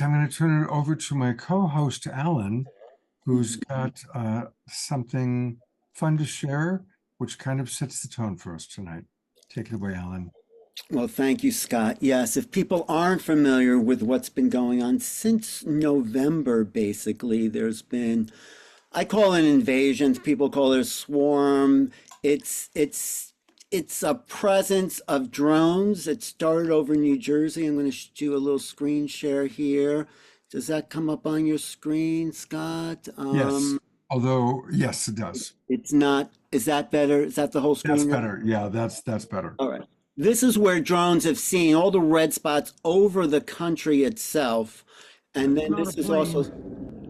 I'm going to turn it over to my co-host, Alan, who's got something fun to share, which kind of sets the tone for us tonight. Take it away, Alan. Well, thank you, Scott. Yes, if people aren't familiar with what's been going on since November, basically, there's been, I call it invasions, people call it a swarm. It's a presence of drones. It started over New Jersey. I'm going to do a little screen share here. Does that come up on your screen, Scott? Yes, although, yes, it does. It's not, is that better? Is that the whole screen? That's better. Yeah, that's better. All right. This is where drones have seen all the red spots over the country itself. And then this is also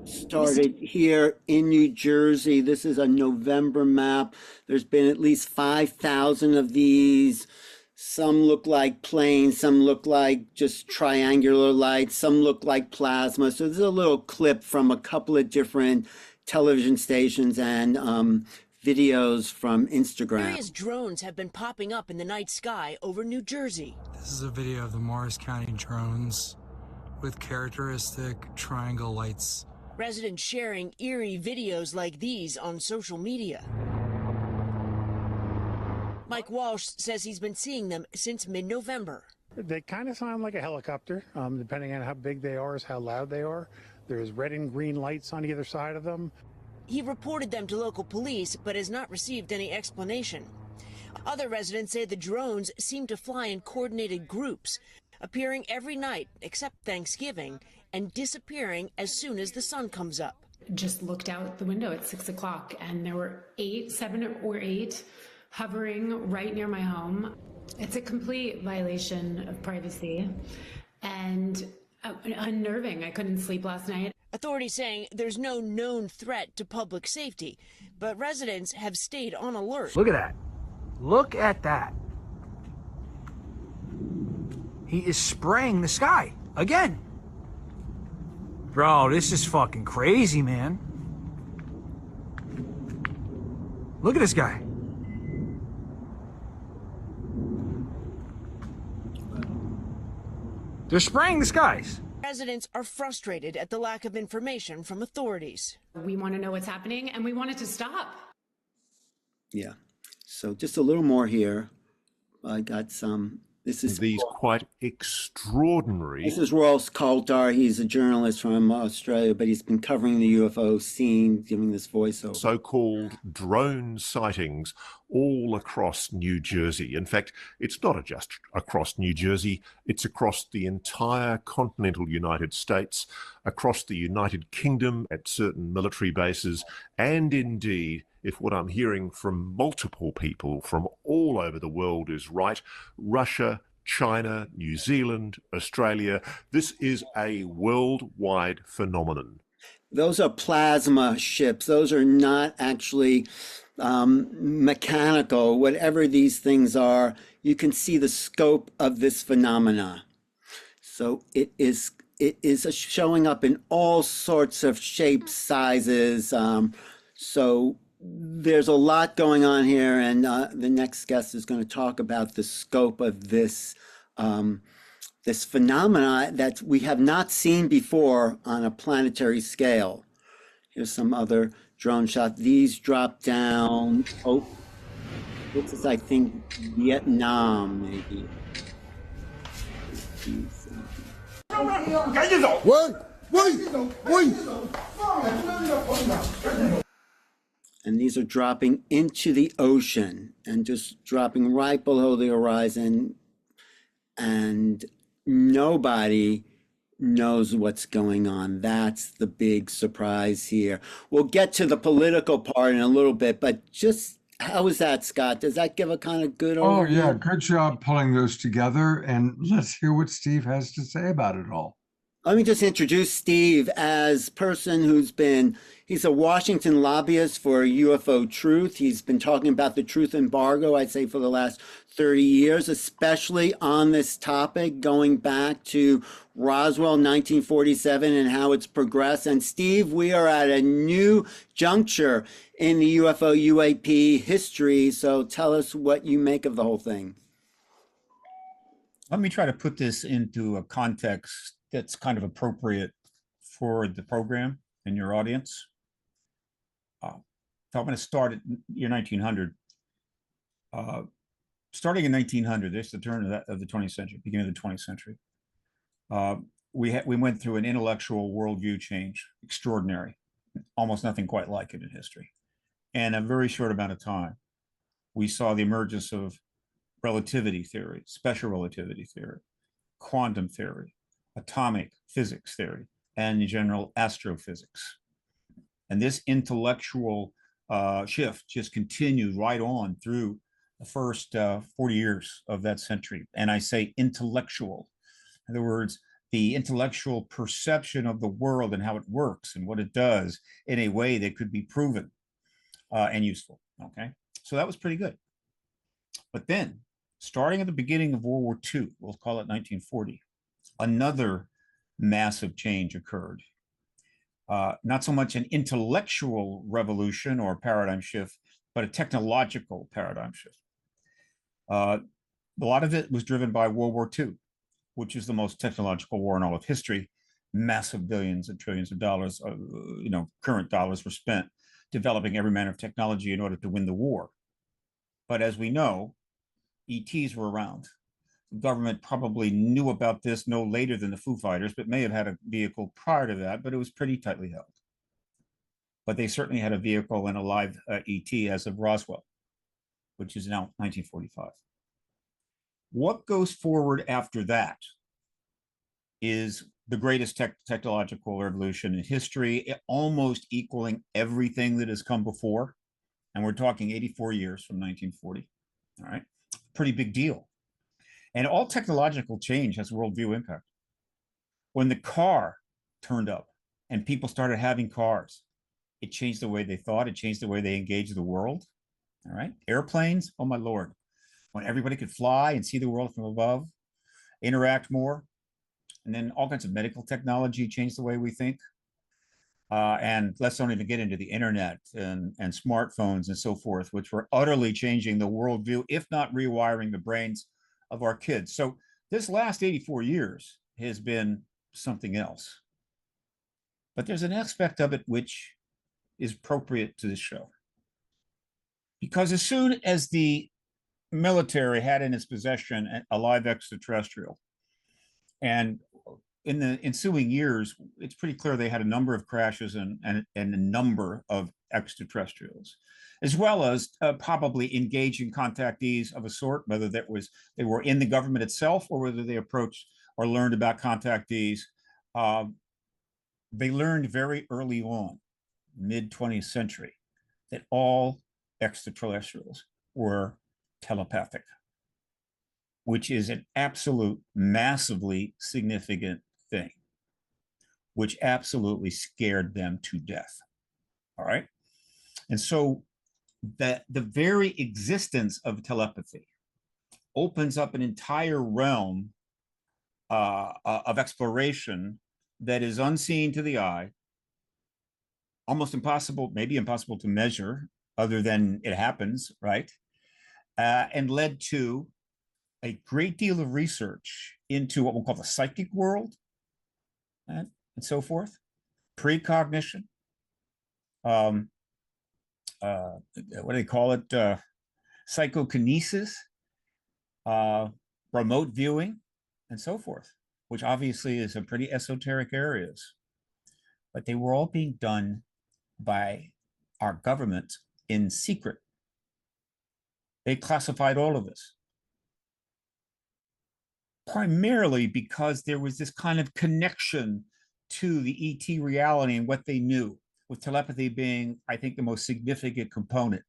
started here in New Jersey. This is a November map. There's been at least 5,000 of these. Some look like planes, some look like just triangular lights, some look like plasma. So this is a little clip from a couple of different television stations and videos from Instagram. Various drones have been popping up in the night sky over New Jersey. This is a video of the Morris County drones with characteristic triangle lights. Residents sharing eerie videos like these on social media. Mike Walsh says he's been seeing them since mid-November. They kind of sound like a helicopter, depending on how big they are, is how loud they are. There's red and green lights on either side of them. He reported them to local police, but has not received any explanation. Other residents say the drones seem to fly in coordinated groups, appearing every night except Thanksgiving, and disappearing as soon as the sun comes up. Just looked out the window at 6 o'clock, and there were 7 or 8 hovering right near my home. It's a complete violation of privacy and unnerving. I couldn't sleep last night. Authorities saying there's no known threat to public safety, but residents have stayed on alert. Look at that. Look at that. He is spraying the sky again. Bro, this is fucking crazy, man. Look at this guy. They're spraying the skies. Residents are frustrated at the lack of information from authorities. We want to know what's happening, and we want it to stop. Yeah. So just a little more here. I got some. This is these quite extraordinary. This is Ross Coulter. He's a journalist from Australia, but he's been covering the UFO scene, giving this voiceover. So-called drone sightings all across New Jersey. In fact, it's not just across New Jersey, it's across the entire continental United States, across the United Kingdom at certain military bases, and indeed, if what I'm hearing from multiple people from all over the world is right, Russia, China, New Zealand, Australia, this is a worldwide phenomenon. Those are plasma ships. Those are not actually mechanical. Whatever these things are, you can see the scope of this phenomena. So it is showing up in all sorts of shapes, sizes. So there's a lot going on here, and the next guest is going to talk about the scope of this this phenomena that we have not seen before on a planetary scale. Here's some other drone shots. These drop down. Oh, this is, I think, Vietnam, maybe. And these are dropping into the ocean and just dropping right below the horizon. And nobody knows what's going on. That's the big surprise here. We'll get to the political part in a little bit, but just how is that, Scott? Does that give a kind of good overview? Oh, yeah. Good job pulling those together. And let's hear what Steve has to say about it all. Let me just introduce Steve as person who's been, he's a Washington lobbyist for UFO Truth. He's been talking about the Truth Embargo, I'd say, for the last 30 years, especially on this topic, going back to Roswell 1947 and how it's progressed. And Steve, we are at a new juncture in the UFO UAP history. So tell us what you make of the whole thing. Let me try to put this into a context that's kind of appropriate for the program and your audience. So I'm going to start at year 1900. Starting in 1900, this is the turn of the 20th century, beginning of the 20th century. We went through an intellectual worldview change, extraordinary, almost nothing quite like it in history. And a very short amount of time, we saw the emergence of relativity theory, special relativity theory, quantum theory, atomic physics theory, and in general astrophysics. And this intellectual shift just continued right on through the first 40 years of that century. And I say intellectual. In other words, the intellectual perception of the world and how it works and what it does in a way that could be proven and useful. Okay, so that was pretty good. But then, starting at the beginning of World War II, we'll call it 1940, another massive change occurred. Not so much an intellectual revolution or paradigm shift, but a technological paradigm shift. A lot of it was driven by World War II, which is the most technological war in all of history. Massive billions and trillions of dollars, current dollars were spent developing every manner of technology in order to win the war. But as we know, ETs were around. The government probably knew about this no later than the Foo Fighters, but may have had a vehicle prior to that, but it was pretty tightly held. But they certainly had a vehicle and a live ET as of Roswell, which is now 1945. What goes forward after that is the greatest technological revolution in history, almost equaling everything that has come before. And we're talking 84 years from 1940. All right, pretty big deal. And all technological change has worldview impact. When the car turned up and people started having cars, it changed the way they thought. It changed the way they engaged the world. All right, airplanes, oh my Lord. When everybody could fly and see the world from above, interact more, and then all kinds of medical technology changed the way we think. And let's don't even get into the internet and smartphones and so forth, which were utterly changing the worldview, if not rewiring the brains of our kids. So this last 84 years has been something else. But there's an aspect of it which is appropriate to this show. Because as soon as the military had in its possession a live extraterrestrial, and in the ensuing years, it's pretty clear they had a number of crashes and a number of extraterrestrials, as well as probably engaging contactees of a sort, whether that was they were in the government itself or whether they approached or learned about contactees. They learned very early on, mid 20th century, that all extraterrestrials were telepathic, which is an absolute massively significant thing, which absolutely scared them to death. All right. And so the very existence of telepathy opens up an entire realm of exploration that is unseen to the eye, almost impossible, maybe impossible to measure, other than it happens, right? And led to a great deal of research into what we'll call the psychic world and so forth, precognition, what do they call it? Psychokinesis, remote viewing, and so forth, which obviously is a pretty esoteric areas. But they were all being done by our government in secret. They classified all of this, primarily because there was this kind of connection to the ET reality and what they knew, with telepathy being, I think, the most significant component.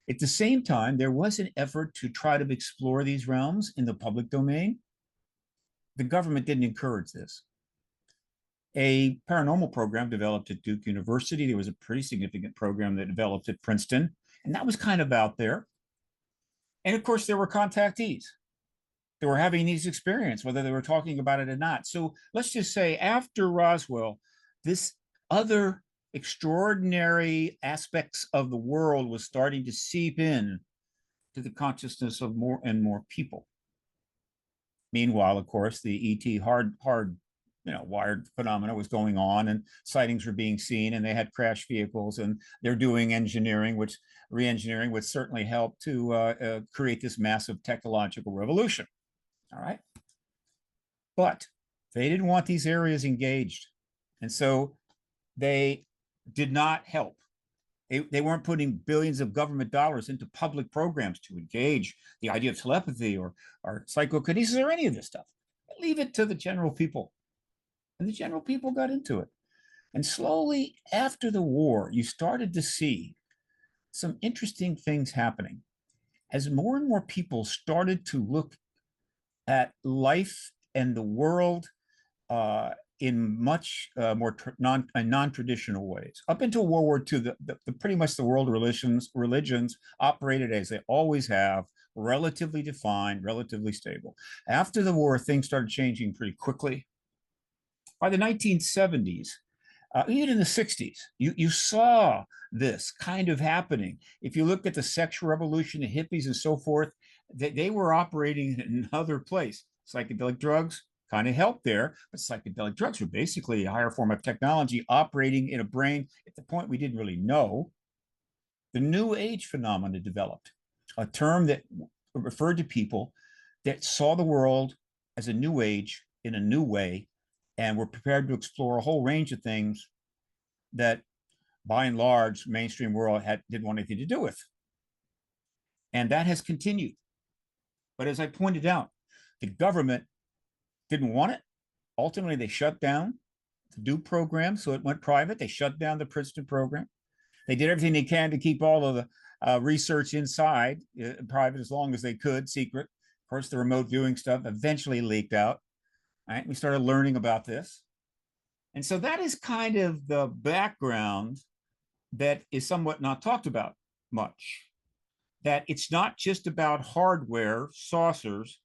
At the same time, there was an effort to try to explore these realms in the public domain. The government didn't encourage this. A paranormal program developed at Duke University. There was a pretty significant program that developed at Princeton, and that was kind of out there. And of course, there were contactees. They were having these experiences, whether they were talking about it or not. So let's just say after Roswell, this other extraordinary aspects of the world was starting to seep in to the consciousness of more and more people. Meanwhile, of course, the ET hard wired phenomena was going on, and sightings were being seen, and they had crash vehicles, and they're doing engineering, which re-engineering would certainly help to create this massive technological revolution. All right. But they didn't want these areas engaged. And so they did not help. They weren't putting billions of government dollars into public programs to engage the idea of telepathy or psychokinesis or any of this stuff. Leave it to the general people. And the general people got into it. And slowly after the war, you started to see some interesting things happening as more and more people started to look at life and the world in much more non-traditional ways. Up until World War II, the pretty much the world religions operated as they always have, relatively defined, relatively stable. After the war, things started changing pretty quickly. By the 1970s, even in the 60s, you saw this kind of happening. If you look at the sexual revolution, the hippies and so forth, they were operating in another place. Psychedelic drugs kind of helped there, but psychedelic drugs were basically a higher form of technology operating in a brain at the point we didn't really know. The New Age phenomena developed, a term that referred to people that saw the world as a new age in a new way and were prepared to explore a whole range of things that, by and large, mainstream world didn't want anything to do with. And that has continued. But as I pointed out, the government didn't want it. Ultimately, they shut down the DO program, so it went private. They shut down the Princeton program. They did everything they can to keep all of the research inside, private as long as they could, secret. Of course, the remote viewing stuff eventually leaked out. Right? We started learning about this. And so that is kind of the background that is somewhat not talked about much. That it's not just about hardware, saucers,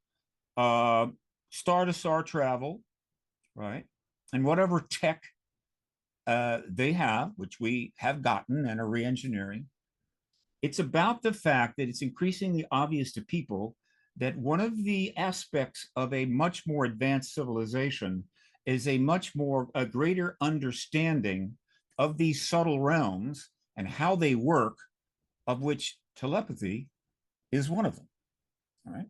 star-to-star travel, right? And whatever tech they have, which we have gotten and are re-engineering. It's about the fact that it's increasingly obvious to people that one of the aspects of a much more advanced civilization is a greater understanding of these subtle realms and how they work, of which telepathy is one of them. All right.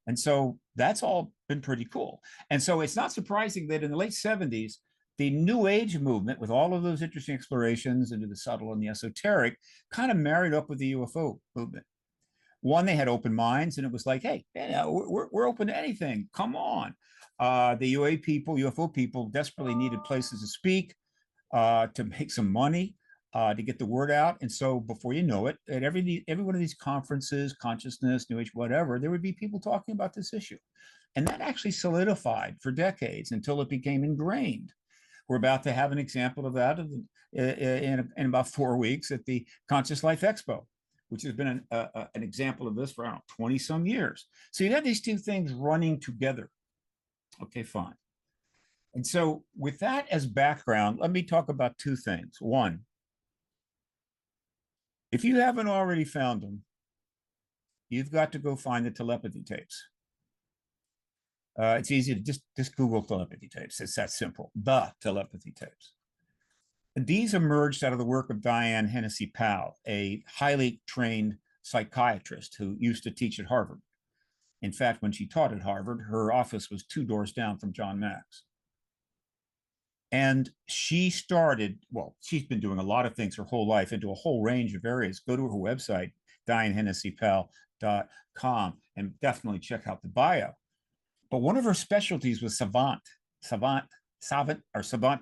And so that's all been pretty cool. And so it's not surprising that in the late 70s, the New Age movement, with all of those interesting explorations into the subtle and the esoteric, kind of married up with the UFO movement. One, they had open minds, and it was like, hey, we're open to anything. Come on. The UFO people desperately needed places to speak, to make some money, to get the word out. And so before you know it, at every one of these conferences, consciousness, New Age, whatever, there would be people talking about this issue. And that actually solidified for decades until it became ingrained. We're about to have an example of that in about 4 weeks at the Conscious Life Expo, which has been an example of this for, I don't know, 20 some years. So you have these two things running together. Okay, fine. And so with that as background, let me talk about two things. One, if you haven't already found them, you've got to go find the telepathy tapes. It's easy to just Google telepathy tapes. It's that simple. The telepathy tapes. And these emerged out of the work of Diane Hennessy Powell, a highly trained psychiatrist who used to teach at Harvard. In fact, when she taught at Harvard, her office was 2 doors down from John Mack's. And she started, well, she's been doing a lot of things her whole life into a whole range of areas. Go to her website, DianeHennessyPowell.com, and definitely check out the bio. But one of her specialties was savant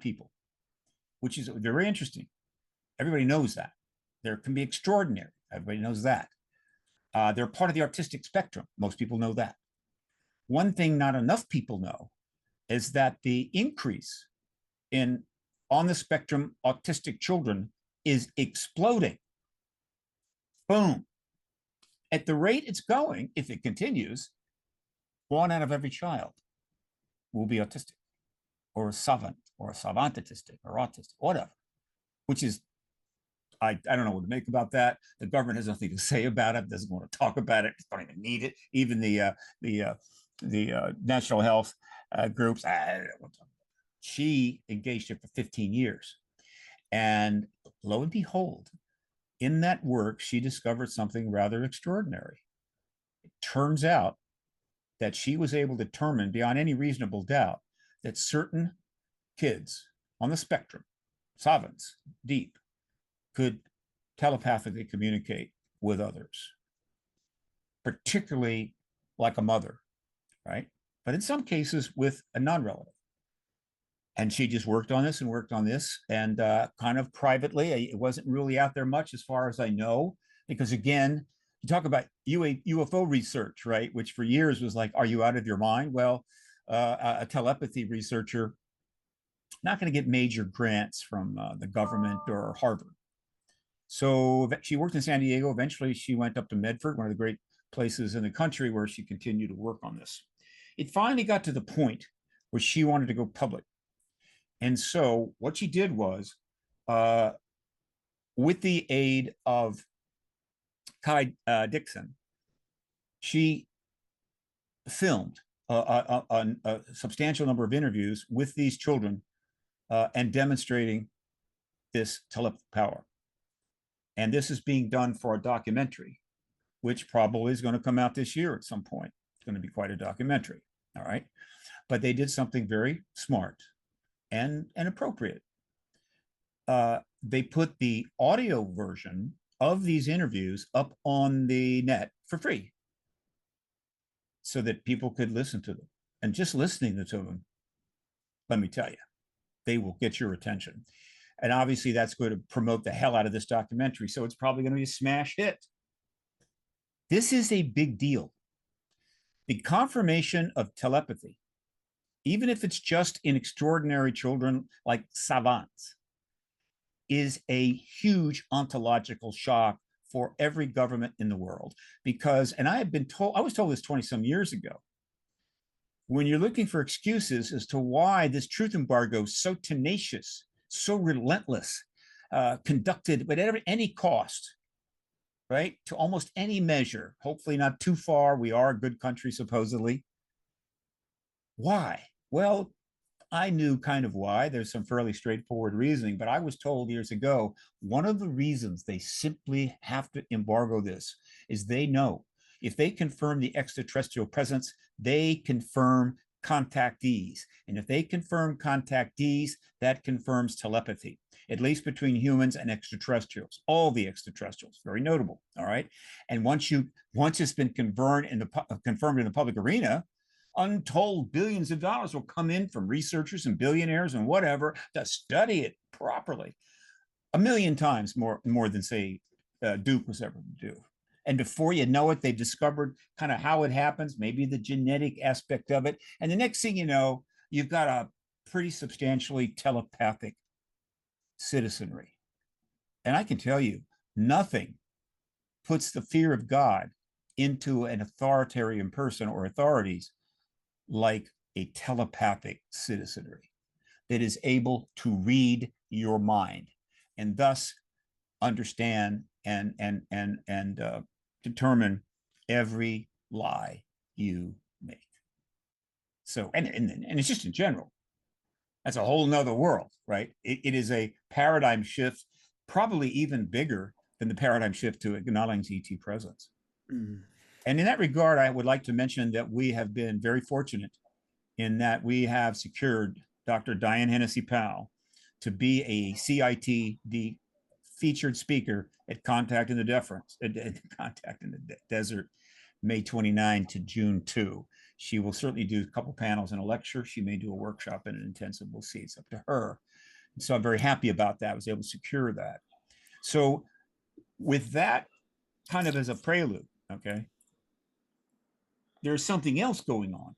people, which is very interesting. Everybody knows that. There can be extraordinary. Everybody knows that. They're part of the artistic spectrum. Most people know that. One thing not enough people know is that the increase in on the spectrum autistic children is exploding. Boom. At the rate it's going, if it continues, 1 out of every child will be autistic or a savant or a savant autistic or autistic, whatever, which is, I don't know what to make about that. The government has nothing to say about it, doesn't want to talk about it, don't even need it. Even the national health groups, I don't want to talk about it. She engaged it for 15 years. And lo and behold, in that work, she discovered something rather extraordinary. It turns out that she was able to determine beyond any reasonable doubt that certain kids on the spectrum, savants, deep, could telepathically communicate with others, particularly like a mother, right? But in some cases with a non-relative. And she just worked on this and worked on this, and kind of privately. It wasn't really out there much as far as I know, because again, you talk about UFO research, right? Which for years was like, are you out of your mind? Well, a telepathy researcher not going to get major grants from the government or Harvard. So she worked in San Diego. Eventually, she went up to Medford, one of the great places in the country, where she continued to work on this. It finally got to the point where she wanted to go public. And so what she did was, with the aid of Kai Dixon, she filmed a substantial number of interviews with these children and demonstrating this telepathic power. And this is being done for a documentary, which probably is going to come out this year at some point. It's going to be quite a documentary. All right. But they did something very smart and appropriate. They put the audio version of these interviews up on the net for free so that people could listen to them. And just listening to them, let me tell you, they will get your attention. And obviously that's going to promote the hell out of this documentary. So it's probably going to be a smash hit. This is a big deal. The confirmation of telepathy, even if it's just in extraordinary children like savants, is a huge ontological shock for every government in the world. Because, and I was told this 20 some years ago, when you're looking for excuses as to why this truth embargo is so tenacious, so relentless, conducted at any cost, right? To almost any measure, hopefully not too far. We are a good country, supposedly. Why? Well, I knew kind of why. There's some fairly straightforward reasoning, but I was told years ago, one of the reasons they simply have to embargo this is they know if they confirm the extraterrestrial presence, they confirm contactees. And if they confirm contactees, that confirms telepathy, at least between humans and extraterrestrials, all the extraterrestrials, very notable, all right? And once it's been confirmed in the public arena, untold billions of dollars will come in from researchers and billionaires and whatever to study it properly. A million times more than, say, Duke was ever to do. And before you know it, they've discovered kind of how it happens, maybe the genetic aspect of it. And the next thing you know, you've got a pretty substantially telepathic citizenry. And I can tell you, nothing puts the fear of God into an authoritarian person or authorities like a telepathic citizenry that is able to read your mind and thus understand and determine every lie you make. So, and it's just in general. That's a whole nother world, right? It is a paradigm shift, probably even bigger than the paradigm shift to acknowledging ET presence. Mm. And in that regard, I would like to mention that we have been very fortunate in that we have secured Dr. Diane Hennessy Powell to be a CITD featured speaker at Contact in the Desert, May 29 to June 2. She will certainly do a couple panels and a lecture. She may do a workshop and an intensive. We'll see. It's up to her. And so I'm very happy about that. I was able to secure that. So with that kind of as a prelude, okay, there's something else going on.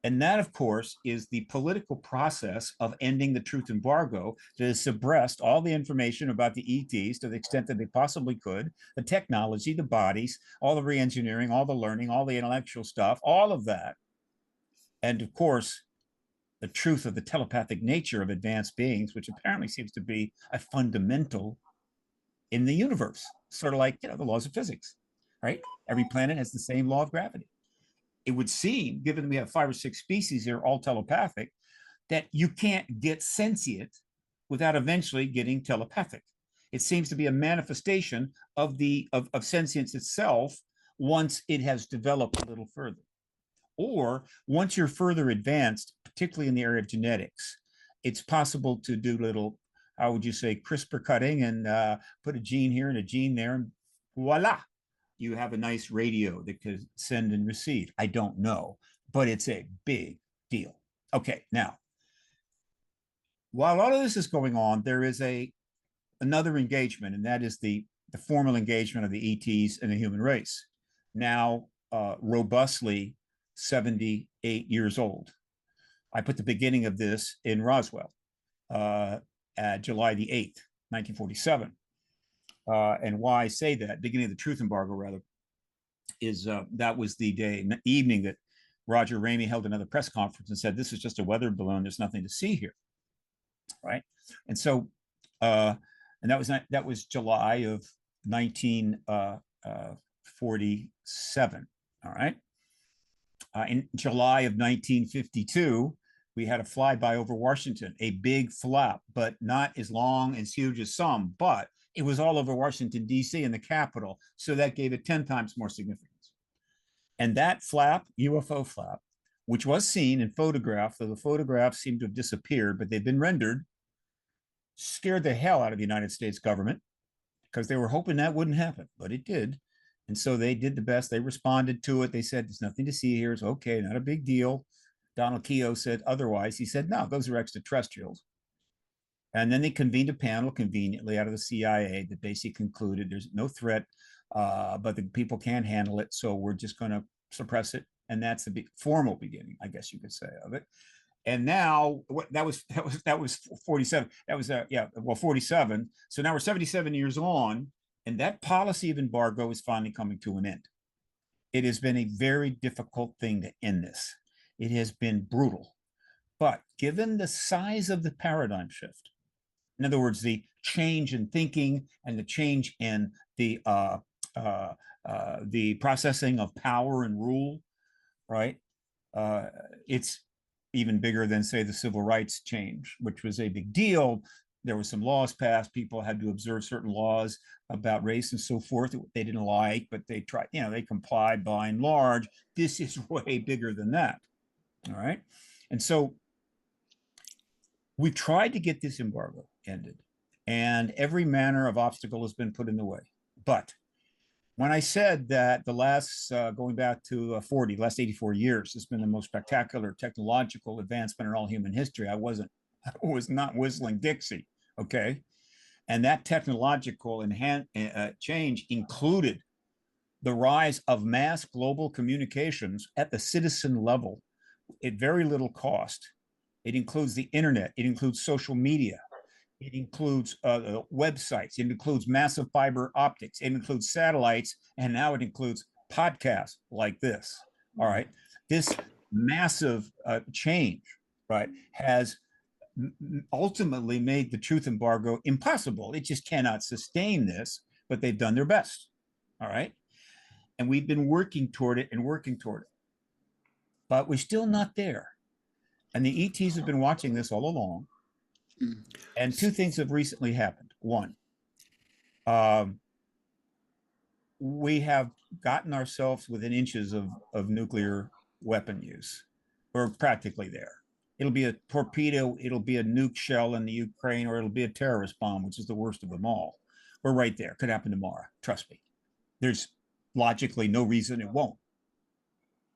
And that, of course, is the political process of ending the truth embargo that has suppressed all the information about the ETs to the extent that they possibly could, the technology, the bodies, all the re-engineering, all the learning, all the intellectual stuff, all of that. And of course, the truth of the telepathic nature of advanced beings, which apparently seems to be a fundamental in the universe, sort of like, the laws of physics, right? Every planet has the same law of gravity. It would seem, given we have 5 or 6 species here, all telepathic, that you can't get sentient without eventually getting telepathic. It seems to be a manifestation of of sentience itself once it has developed a little further. Or once you're further advanced, particularly in the area of genetics, it's possible to do little, how would you say, CRISPR cutting and put a gene here and a gene there, and voila, you have a nice radio that could send and receive. I don't know, but it's a big deal. Okay, now, while all of this is going on, there is another engagement, and that is the formal engagement of the ETs and the human race. Now, robustly 78 years old. I put the beginning of this in Roswell, July the 8th, 1947. And why I say that, beginning of the Truth Embargo, rather, is that was the day, evening that Roger Ramey held another press conference and said, this is just a weather balloon. There's nothing to see here, right? And so, and that was July of 1947, all right? In July of 1952, we had a flyby over Washington, a big flap, but not as long, as huge as some, but it was all over Washington, D.C. and the Capitol. So that gave it 10 times more significance. And that flap, UFO flap, which was seen and photographed, though the photographs seem to have disappeared, but they've been rendered, scared the hell out of the United States government because they were hoping that wouldn't happen, but it did. And so they did the best. They responded to it. They said, there's nothing to see here. It's okay, not a big deal. Donald Keogh said otherwise. He said, no, those are extraterrestrials. And then they convened a panel conveniently out of the CIA that basically concluded there's no threat, but the people can't handle it. So we're just going to suppress it. And that's the formal beginning, I guess you could say, of it. And now that was 47. That was 47. So now we're 77 years on, and that policy of embargo is finally coming to an end. It has been a very difficult thing to end this. It has been brutal. But given the size of the paradigm shift, in other words, the change in thinking and the change in the processing of power and rule, right? It's even bigger than, say, the civil rights change, which was a big deal. There were some laws passed. People had to observe certain laws about race and so forth that they didn't like, but they tried, they complied by and large. This is way bigger than that. All right. And so we've tried to get this embargo ended, and every manner of obstacle has been put in the way. But when I said that the last, going back to last 84 years has been the most spectacular technological advancement in all human history, I was not whistling Dixie, okay? And that technological change included the rise of mass global communications at the citizen level at very little cost. It includes the internet, it includes social media, it includes websites, it includes massive fiber optics, it includes satellites, and now it includes podcasts like this. All right. This massive change, right, has ultimately made the truth embargo impossible. It just cannot sustain this, but they've done their best. All right. And we've been working toward it and working toward it. But we're still not there. And the ETs have been watching this all along. And two things have recently happened. One, we have gotten ourselves within inches of nuclear weapon use. We're practically there. It'll be a torpedo, it'll be a nuke shell in the Ukraine, or it'll be a terrorist bomb, which is the worst of them all. We're right there. Could happen tomorrow. Trust me. There's logically no reason it won't.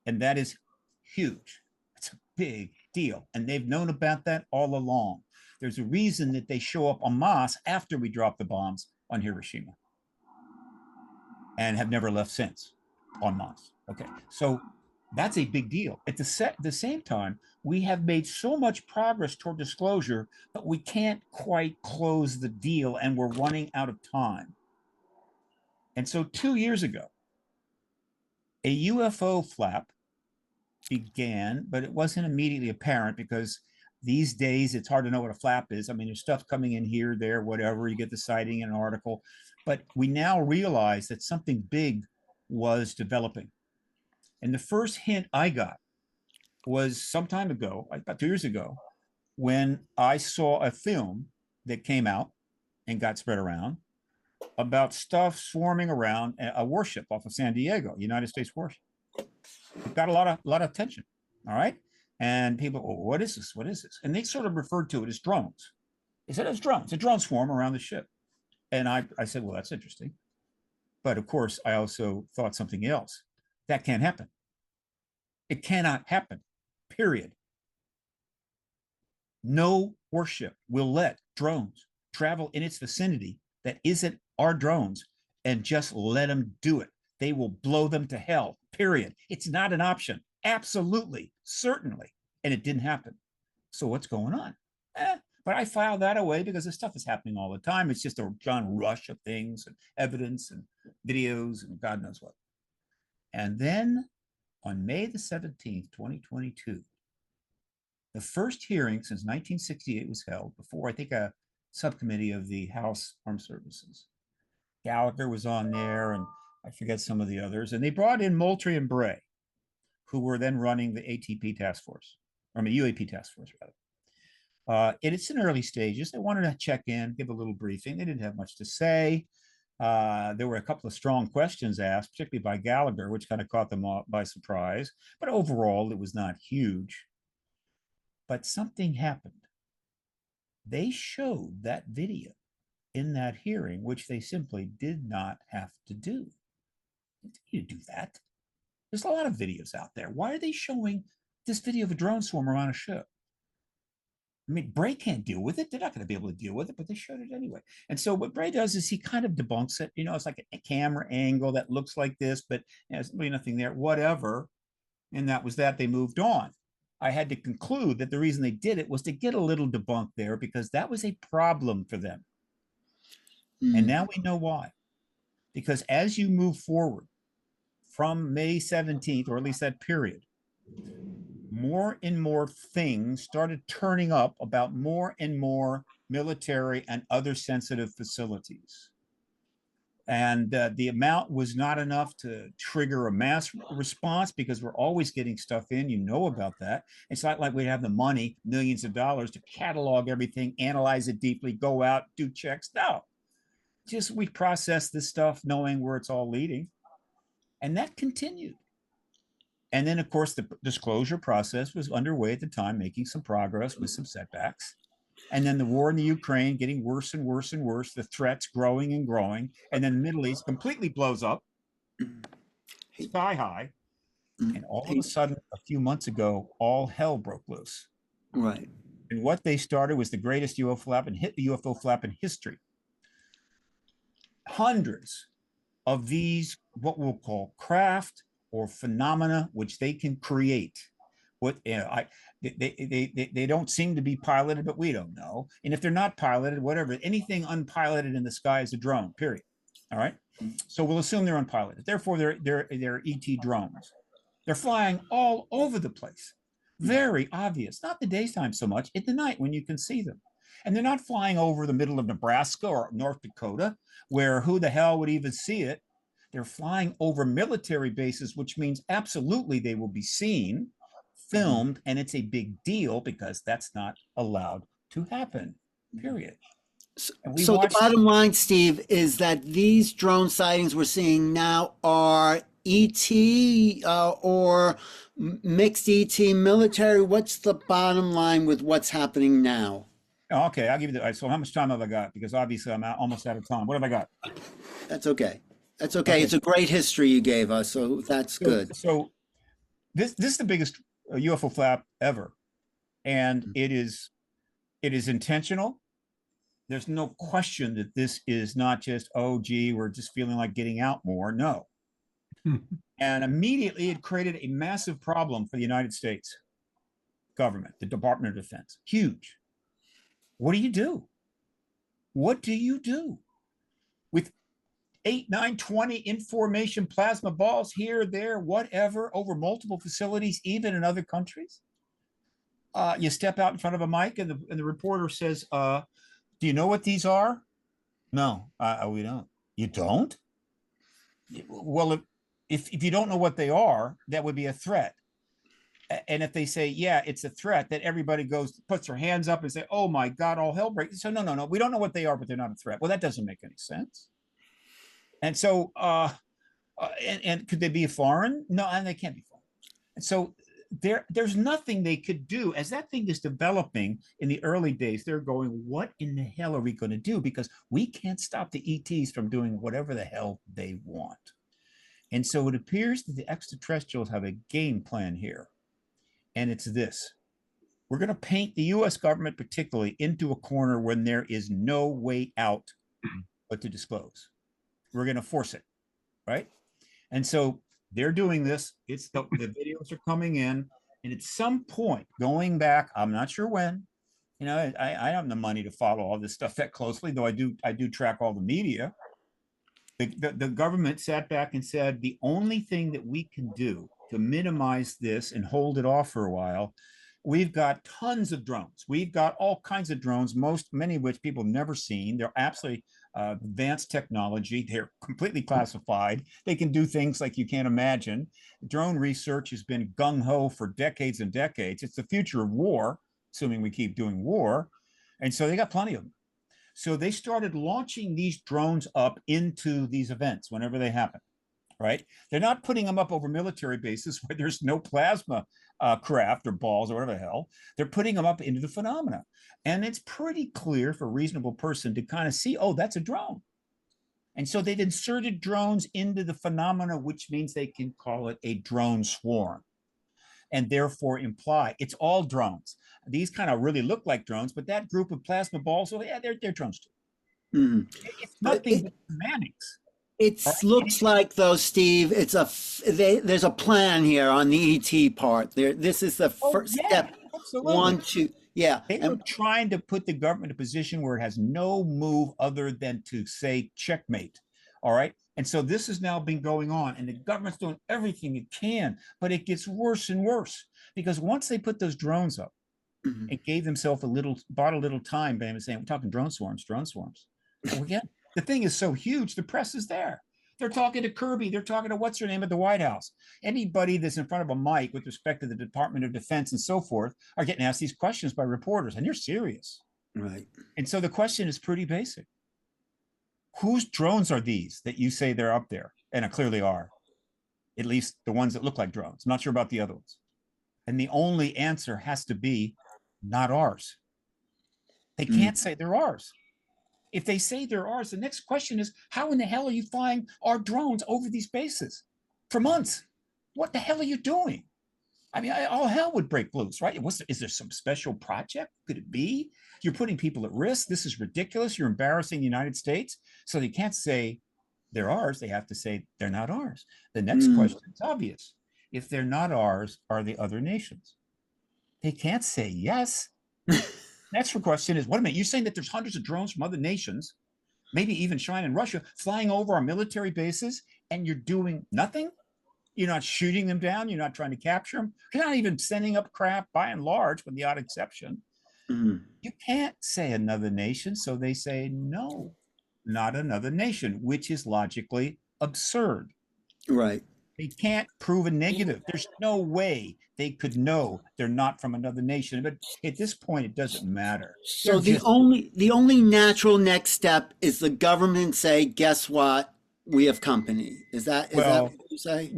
And that is huge. It's a big deal. And they've known about that all along. There's a reason that they show up en masse after we drop the bombs on Hiroshima and have never left since en masse. Okay, so that's a big deal. At the same time, we have made so much progress toward disclosure, but we can't quite close the deal, and we're running out of time. And so 2 years ago, a UFO flap began, but it wasn't immediately apparent because these days it's hard to know what a flap is. I mean, there's stuff coming in here, there, whatever. You get the sighting in an article, but we now realize that something big was developing. And the first hint I got was some time ago, about 2 years ago, when I saw a film that came out and got spread around about stuff swarming around a warship off of San Diego, United States warship. It got a lot of attention. All right. And people, oh, what is this? What is this? And they sort of referred to it as drones. They said it's drones, a drone swarm around the ship. And I said, well, that's interesting. But of course, I also thought something else. That can't happen. It cannot happen, period. No warship will let drones travel in its vicinity that isn't our drones and just let them do it. They will blow them to hell, period. It's not an option. Absolutely, certainly. And it didn't happen. So what's going on? But I filed that away because this stuff is happening all the time. It's just a John rush of things and evidence and videos and God knows what. And then on May the 17th, 2022, the first hearing since 1968 was held before, I think, a subcommittee of the House Armed Services. Gallagher was on there, and I forget some of the others. And they brought in Moultrie and Bray, who were then running the ATP task force, or I mean, UAP task force, rather. And it's in early stages. They wanted to check in, give a little briefing. They didn't have much to say. There were a couple of strong questions asked, particularly by Gallagher, which kind of caught them by surprise. But overall, it was not huge. But something happened. They showed that video in that hearing, which they simply did not have to do. You do that. There's a lot of videos out there. Why are they showing this video of a drone swarm around a ship? I mean, Bray can't deal with it. They're not going to be able to deal with it, but they showed it anyway. And so what Bray does is he kind of debunks it. You know, it's like a camera angle that looks like this, but there's really nothing there, whatever. And that was that. They moved on. I had to conclude that the reason they did it was to get a little debunk there because that was a problem for them. And now we know why. Because as you move forward from May 17th, or at least that period, more and more things started turning up about more and more military and other sensitive facilities. And the amount was not enough to trigger a mass response because we're always getting stuff in. You know about that. It's not like we have the money, millions of dollars, to catalog everything, analyze it deeply, go out, do checks. No, just we process this stuff knowing where it's all leading. And that continued. And then, of course, the disclosure process was underway at the time, making some progress with some setbacks. And then the war in the Ukraine getting worse and worse and worse, the threats growing and growing. And then the Middle East completely blows up, sky high. And all of a sudden, a few months ago, all hell broke loose. Right. And what they started was the greatest UFO flap in history. Hundreds of these, what we'll call craft or phenomena, which they can create. What they don't seem to be piloted, but we don't know. And if they're not piloted, whatever, anything unpiloted in the sky is a drone. Period. All right. So we'll assume they're unpiloted. Therefore, they're ET drones. They're flying all over the place. Very obvious. Not the daytime so much. At the night when you can see them. And they're not flying over the middle of Nebraska or North Dakota, where who the hell would even see it? They're flying over military bases, which means absolutely they will be seen, filmed, and it's a big deal because that's not allowed to happen, period. So the bottom line, Steve, is that these drone sightings we're seeing now are ET or mixed ET military. What's the bottom line with what's happening now? Okay, I'll give you the. So how much time have I got? Because obviously I'm almost out of time. What have I got? That's okay. That's okay. It's a great history you gave us, so that's good. So this is the biggest UFO flap ever, and it is intentional. There's no question that this is not just, oh, gee, we're just feeling like getting out more. No. And immediately it created a massive problem for the United States government, the Department of Defense. Huge. What do you do? What do you do with 8, 9, 20 information plasma balls here, there, whatever, over multiple facilities, even in other countries? You step out in front of a mic and the reporter says, do you know what these are? No, we don't. You don't? Well, if you don't know what they are, that would be a threat. And if they say, yeah, it's a threat, that everybody goes, puts their hands up and say, oh my God, all hell breaks. So no, we don't know what they are, but they're not a threat. Well, that doesn't make any sense. And so, and could they be foreign? No, and they can't be foreign. And so there's nothing they could do. As that thing is developing in the early days, they're going, what in the hell are we going to do? Because we can't stop the ETs from doing whatever the hell they want. And so it appears that the extraterrestrials have a game plan here. And it's this: we're going to paint the US government particularly into a corner when there is no way out but to disclose. We're going to force it, right? And so they're doing this. It's the videos are coming in, and at some point, going back, I'm not sure when. You know, I have the money to follow all this stuff that closely, though I do track all the media. The government sat back and said the only thing that we can do to minimize this and hold it off for a while, we've got tons of drones. We've got all kinds of drones, many of which people have never seen. They're absolutely advanced technology. They're completely classified. They can do things like you can't imagine. Drone research has been gung-ho for decades and decades. It's the future of war, assuming we keep doing war. And so they got plenty of them. So they started launching these drones up into these events whenever they happen, right? They're not putting them up over military bases where there's no plasma craft or balls or whatever the hell. They're putting them up into the phenomena. And it's pretty clear for a reasonable person to kind of see, oh, that's a drone. And so they've inserted drones into the phenomena, which means they can call it a drone swarm and therefore imply it's all drones. These kind of really look like drones, but that group of plasma balls, well, yeah, they're drones too. Mm-hmm. It's nothing but semantics. It looks like, though, Steve, there's a plan here on the ET part. This is the first step. Absolutely. 1, 2, yeah. They were trying to put the government in a position where it has no move other than to say checkmate. All right. And so this has now been going on, and the government's doing everything it can, but it gets worse and worse because once they put those drones up and gave themselves bought a little time by saying, we're talking drone swarms. Well, again, the thing is so huge, the press is there. They're talking to Kirby. They're talking to what's her name at the White House. Anybody that's in front of a mic with respect to the Department of Defense and so forth are getting asked these questions by reporters, and they're serious. Right. And so the question is pretty basic. Whose drones are these that you say they're up there? And it clearly are, at least the ones that look like drones. I'm not sure about the other ones. And the only answer has to be not ours. They can't say they're ours. If they say they're ours, the next question is, how in the hell are you flying our drones over these bases for months? What the hell are you doing? I mean, all hell would break loose, right? Is there some special project? Could it be? You're putting people at risk. This is ridiculous. You're embarrassing the United States. So they can't say they're ours. They have to say they're not ours. The next question is obvious. If they're not ours, are they other nations? They can't say yes. Next question is, wait a minute, you're saying that there's hundreds of drones from other nations, maybe even China and Russia, flying over our military bases, and you're doing nothing? You're not shooting them down. You're not trying to capture them. You're not even sending up crap, by and large, with the odd exception. You can't say another nation, so they say no, not another nation, which is logically absurd. Right. They can't prove a negative. There's no way they could know they're not from another nation. But at this point, it doesn't matter. So the only natural next step is the government say, guess what? We have company. Is that what you say?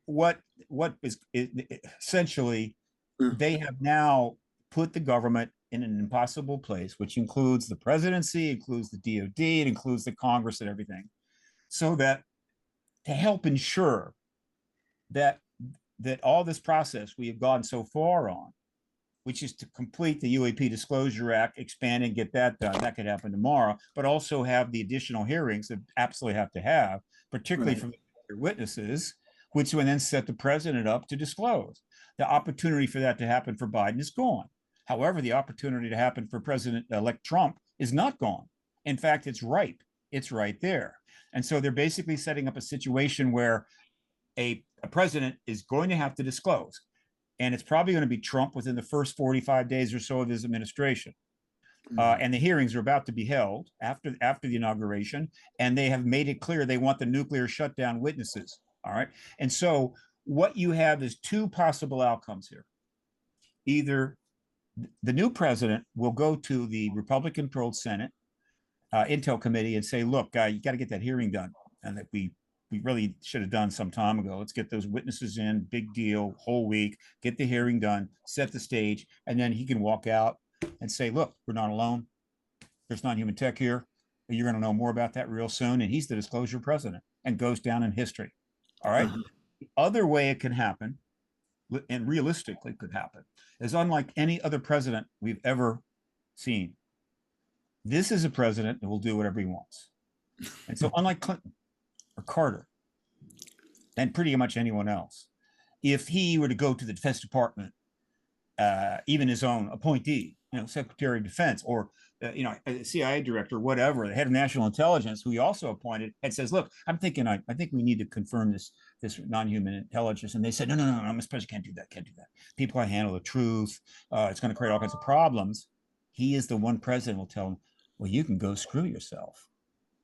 What is essentially they have now put the government in an impossible place, which includes the presidency, includes the DOD, it includes the Congress and everything, so that to help ensure that all this process we have gone so far on, which is to complete the UAP Disclosure Act, expand and get that done. That could happen tomorrow, but also have the additional hearings that absolutely have to have, particularly from the witnesses, which would then set the president up to disclose. The opportunity for that to happen for Biden is gone. However, the opportunity to happen for President-elect Trump is not gone. In fact, it's ripe. It's right there. And so they're basically setting up a situation where a president is going to have to disclose. And it's probably going to be Trump within the first 45 days or so of his administration. And the hearings are about to be held after the inauguration. And they have made it clear they want the nuclear shutdown witnesses. All right. And so what you have is two possible outcomes here. Either the new president will go to the Republican-controlled Senate Intel Committee and say, look, you got to get that hearing done, and that we really should have done some time ago. Let's get those witnesses in, big deal, whole week, get the hearing done, set the stage, and then he can walk out and say, look, we're not alone. There's non-human tech here. You're going to know more about that real soon. And he's the disclosure president and goes down in history. All right. The other way it can happen, and realistically could happen, is unlike any other president we've ever seen. This is a president that will do whatever he wants. And so unlike Clinton or Carter and pretty much anyone else, if he were to go to the Defense Department, even his own appointee, Secretary of Defense, or CIA director, whatever, the head of national intelligence, who he also appointed, and says, look, I think we need to confirm this non-human intelligence. And they said, no, Mr. President, can't do that. People can't handle the truth. It's going to create all kinds of problems. He is the one president who will tell him, well, you can go screw yourself.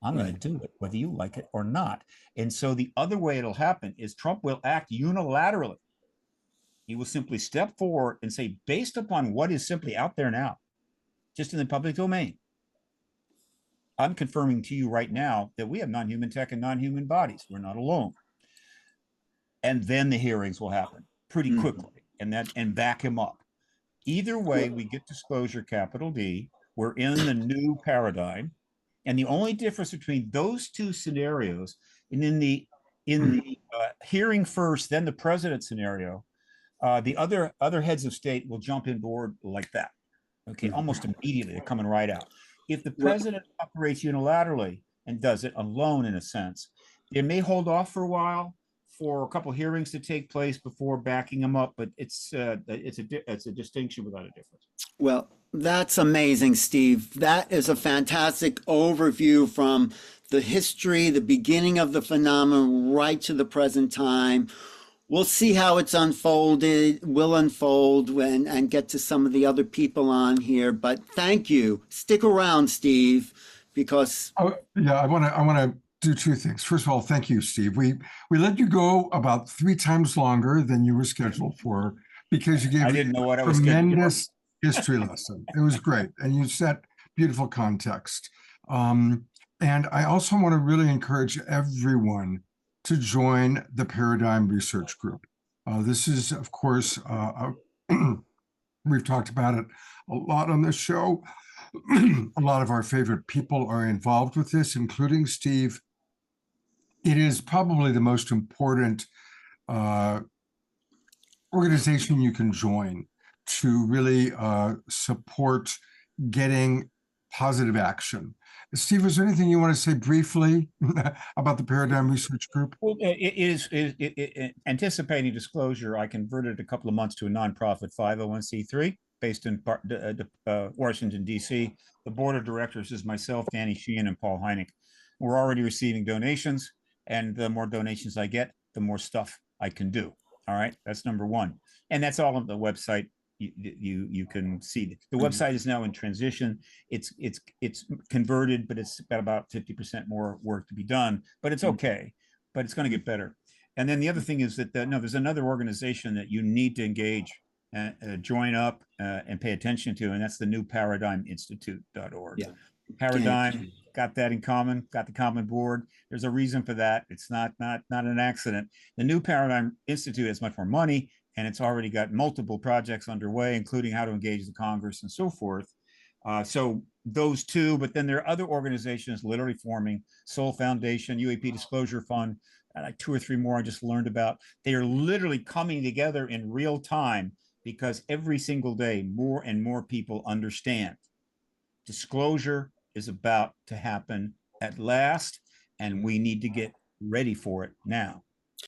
I'm going to do it, whether you like it or not. And so the other way it'll happen is Trump will act unilaterally. He will simply step forward and say, based upon what is simply out there now, just in the public domain, I'm confirming to you right now that we have non-human tech and non-human bodies. We're not alone. And then the hearings will happen pretty quickly, and back him up. Either way, we get disclosure, capital D. We're in the new paradigm. And the only difference between those two scenarios, and in the hearing first, then the president scenario, the other heads of state will jump in board like that. Okay, almost immediately, they're coming right out. If the president operates unilaterally and does it alone, in a sense, they may hold off for a while for a couple of hearings to take place before backing them up, but it's a distinction without a difference. Well, that's amazing, Steve. That is a fantastic overview from the history, the beginning of the phenomenon, right to the present time. We'll see how it's unfolded, will unfold and get to some of the other people on here. But thank you. Stick around, Steve, because I want to do two things. First of all, thank you, Steve. We let you go about 3 times longer than you were scheduled for, because you gave a tremendous history lesson. It was great, and you set beautiful context. And I also want to really encourage everyone to join the Paradigm Research Group. This is, of course, we've talked about it a lot on this show. A lot of our favorite people are involved with this, including Steve. It is probably the most important organization you can join to really support getting positive action. Steve, is there anything you want to say briefly about the Paradigm Research Group? Well, anticipating disclosure, I converted a couple of months to a nonprofit 501c3 based in Washington, D.C. The board of directors is myself, Danny Sheehan, and Paul Heineck. We're already receiving donations, and the more donations I get, the more stuff I can do. All right, that's number one. And that's all on the website. You can see the website is now in transition. It's converted, but it's got about 50% more work to be done, but it's okay, but it's going to get better. And then the other thing is that there's another organization that you need to engage, join up and pay attention to, and that's the New Paradigm Institute.org. Yeah. Paradigm got that in common, got the common board. There's a reason for that. It's not an accident. The New Paradigm Institute has much more money, and it's already got multiple projects underway, including how to engage the Congress and so forth. So those two, but then there are other organizations literally forming, Soul Foundation, UAP Disclosure Fund, and like 2 or 3 more I just learned about. They are literally coming together in real time because every single day, more and more people understand disclosure is about to happen at last, and we need to get ready for it now.